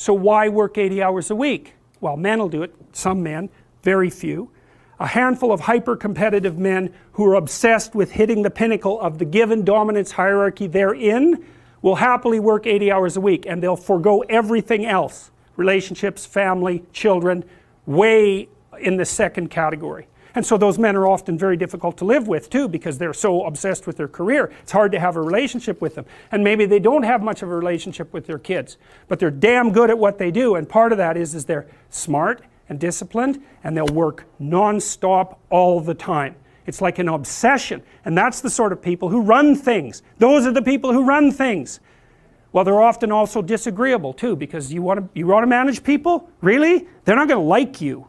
So why work 80 hours a week? Well, men will do it, some men, very few. A handful of hyper-competitive men who are obsessed with hitting the pinnacle of the given dominance hierarchy they're in will happily work 80 hours a week, and they'll forego everything else. Relationships, family, children, way in the second category. And so those men are often very difficult to live with too, because they're so obsessed with their career. It's hard to have a relationship with them. And maybe they don't have much of a relationship with their kids, but they're damn good at what they do, and part of that is they're smart and disciplined, and they'll work non-stop all the time. It's like an obsession, and that's the sort of people who run things. Those are the people who run things. Well, they're often also disagreeable too, because you want to manage people? Really? They're not going to like you.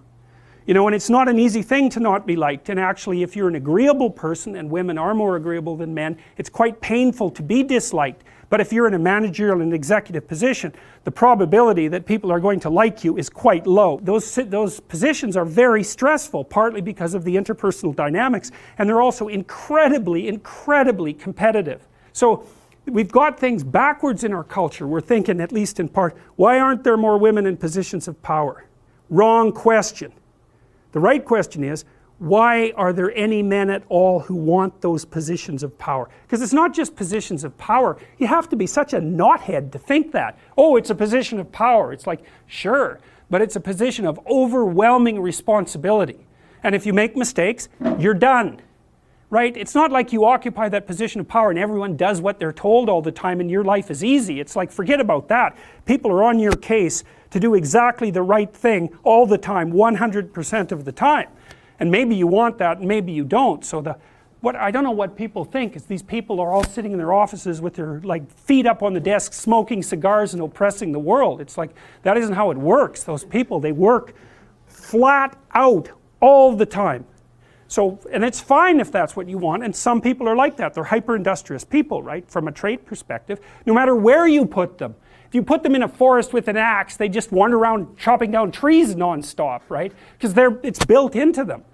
You know, and it's not an easy thing to not be liked, and actually if you're an agreeable person, and women are more agreeable than men, it's quite painful to be disliked. But if you're in a managerial and executive position, the probability that people are going to like you is quite low. Those positions are very stressful, partly because of the interpersonal dynamics, and they're also incredibly, incredibly competitive. So we've got things backwards in our culture. We're thinking, at least in part, why aren't there more women in positions of power? Wrong question. The right question is, why are there any men at all who want those positions of power? Because it's not just positions of power. You have to be such a knothead to think that. Oh, it's a position of power. It's like, sure, but it's a position of overwhelming responsibility. And if you make mistakes, you're done. Right? It's not like you occupy that position of power and everyone does what they're told all the time and your life is easy. It's like, forget about that. People are on your case to do exactly the right thing all the time, 100% of the time. And maybe you want that and maybe you don't. So I don't know what people think is these people are all sitting in their offices with their feet up on the desk smoking cigars and oppressing the world. It's like, that isn't how it works. Those people, they work flat out all the time. So, and it's fine if that's what you want, and some people are like that. They're hyper-industrious people, right, from a trait perspective, no matter where you put them. If you put them in a forest with an axe, they just wander around chopping down trees non-stop, right, because it's built into them.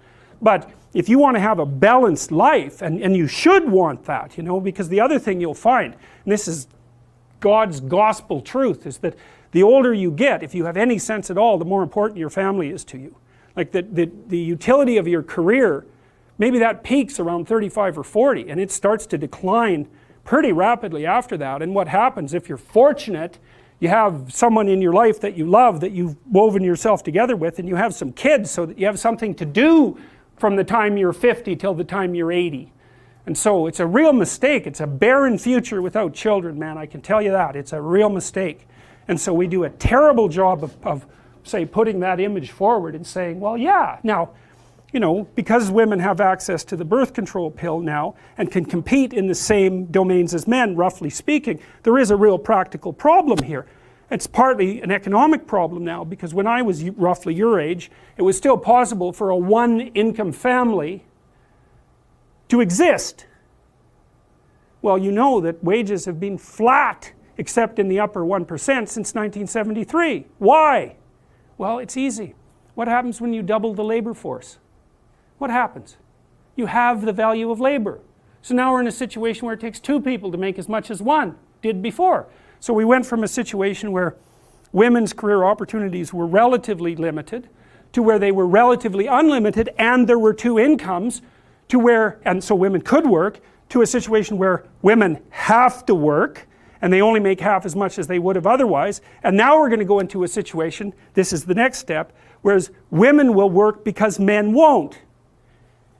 But if you want to have a balanced life, and you should want that, you know, because the other thing you'll find, and this is God's gospel truth, is that the older you get, if you have any sense at all, the more important your family is to you. Like the utility of your career, maybe that peaks around 35 or 40 and it starts to decline pretty rapidly after that. And what happens, if you're fortunate, you have someone in your life that you love, that you've woven yourself together with, and you have some kids so that you have something to do from the time you're 50 till the time you're 80. And so it's a real mistake. It's a barren future without children, man, I can tell you that. It's a real mistake. And so we do a terrible job of say, putting that image forward and saying, well, yeah, now, you know, because women have access to the birth control pill now and can compete in the same domains as men, roughly speaking, there is a real practical problem here. It's partly an economic problem now, because when I was roughly your age, it was still possible for a one-income family to exist. Well, you know that wages have been flat, except in the upper 1% since 1973. Why? Well, it's easy. What happens when you double the labor force? What happens? You have the value of labor. So now we're in a situation where it takes two people to make as much as one did before. So we went from a situation where women's career opportunities were relatively limited to where they were relatively unlimited and there were two incomes, to where, and so women could work, to a situation where women have to work and they only make half as much as they would have otherwise. And now we're going to go into a situation, this is the next step, whereas women will work because men won't.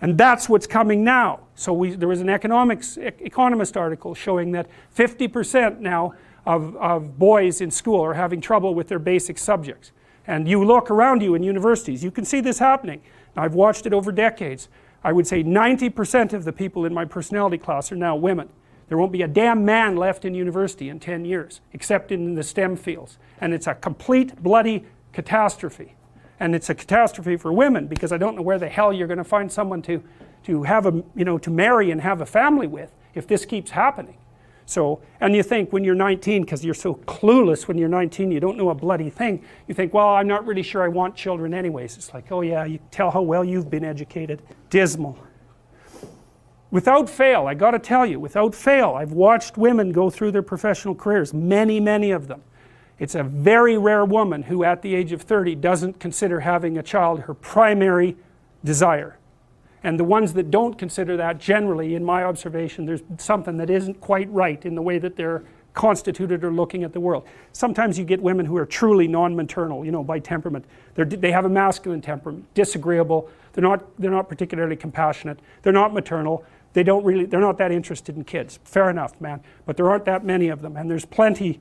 And that's what's coming now. So there was an economist article showing that 50% now of boys in school are having trouble with their basic subjects. And you look around you in universities, you can see this happening. I've watched it over decades. I would say 90% of the people in my personality class are now women. There won't be a damn man left in university in 10 years, except in the STEM fields. And it's a complete bloody catastrophe. And it's a catastrophe for women, because I don't know where the hell you're going to find someone to have a, you know, to marry and have a family with if this keeps happening. So, and you think when you're 19, because you're so clueless when you're 19, you don't know a bloody thing, you think, well, I'm not really sure I want children anyways. It's like, oh yeah, you tell how well you've been educated. Dismal. Without fail, I got to tell you, without fail, I've watched women go through their professional careers, many, many of them. It's a very rare woman who at the age of 30 doesn't consider having a child her primary desire. And the ones that don't consider that, generally, in my observation, there's something that isn't quite right in the way that they're constituted or looking at the world. Sometimes you get women who are truly non-maternal, you know, by temperament. They have a masculine temperament, disagreeable, they're not particularly compassionate, they're not maternal, they're not that interested in kids. Fair enough, man, but there aren't that many of them, and there's plenty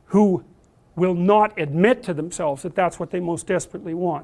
who will not admit to themselves that that's what they most desperately want.